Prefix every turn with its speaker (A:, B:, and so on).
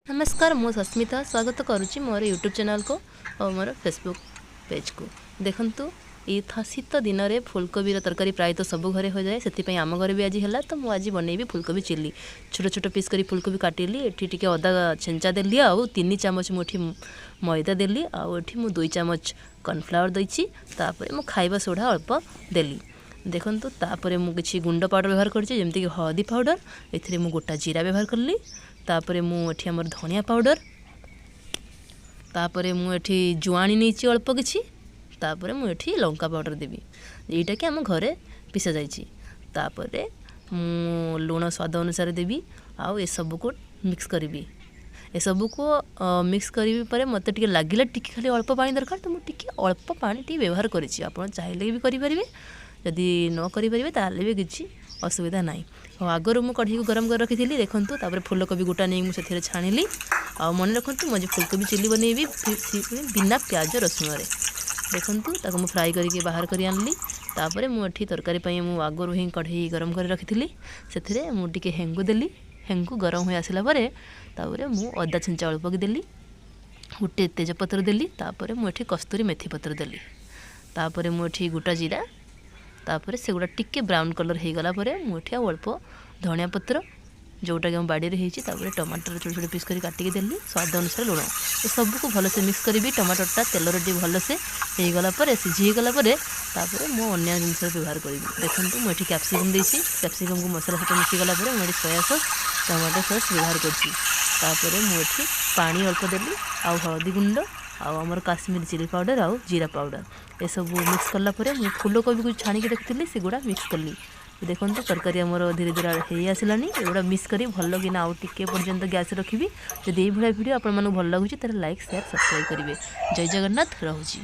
A: नमस्कार मु सस्मिता स्वागत करुच्ची मोर यूट्यूब चैनल को और मोर फेसबुक पेज को। देखंतु ये शीत दिन में फुलकोबी तरकारी प्राय तो सब घरे हो जाए से आम घर भी आज है तो मुझे आज बनैबी फुलकोबी चिल्ली। छोट छोट पीस करी फुलकोबी काटिली एठी टिके अदा छेंचा देली आउ 3 चामच मुठी मैदा देली आउ एठी मु 2 चामच कॉर्नफ्लावर देछि तापर मु खाइबा सोडा अल्प देली। देखंतु तापर मु किछि गुंड पाउडर व्यवहार करछि जेमति कि हळदी पाउडर एथिरे मु गोटा जीरा व्यवहार करली तापर मु एठी हमर धनिया पाउडर तापर मु एठी जुआणी नेछि अल्प किछि तापर मु एठी लंका पाउडर देबी एटा कि हम घरे पिसा जाइछि तापर मु लूण स्वाद अनुसार देबी आउ ए सब को मिक्स करबी ए सब को मिक्स करी परे मते टिके लागिला टिके खाली अल्प पानी दरकार तो मु टिके अल्प पानी टी व्यवहार करिछि आपण चाहिले भी करि परिबे जदि न करि परिबे ताले भी किछि असुविधा ना आगर मु कढ़ी को गरम कर रखी थी। देखंतु तापर फुलकोबी गोटा नहीं मुझे छाणिली आ मन रखु मुझे फुलकोबी चिल्ली बनैबी बिना प्याज रसुण रे। देखंतु ताको मु फ्राई करके बाहर करी आनली तापर मु एठी तरकारी पई मु आगर ही कढ़ी गरम कर रखी थी से मु टिके हेंगु देली हेंगु गरम हो आसला परे तापर मु अदा छेंचा अल्प की देली गोटे तेजपत्र देली तापर मु एठी कस्तूरी मेथी पत्र देली तापर मु एठी गोटा जीरा तापर से गुड़ा टिके ब्राउन कलर हो गला परे मुठिया अल्प धनिया पत्र जोटा कि बाड़ी रे हेची तापर टमाटर छोटे छोटे पीस करी काटिके देली स्वाद अनुसार लुण ये सब को भल से मिक्स करी टमाटरटा तेल रे भल से हो गला परे सिझी गला परे तापर मो अन्य जिनिस व्यवहार करी। देखंतु मु एठी कैप्सिकम देछि कैप्सिकम को मसला सहित मिसी गला परे मु सोया सॉस टमाटो सॉस व्यवहार करछि तापर मु एठी पानी अल्प देली आ हळदी गुंड आमर काश्मीरी चिली पाउडर आउ जीरा पाउडर ये सब मिक्स कला परे मु फुलकोबी को छाणिक रखी से गुड़ा मिक्स कली। देखो तरकारी आमर धीरे धीरे हो आसलानी एगुड़ा मिक्स करी भल कि आउ टिके पर्यंत गैस रखी जब ये भिडियो आप भल लगुच लाइक शेयर सब्सक्राइब करेंगे। जय जगन्नाथ रहुची।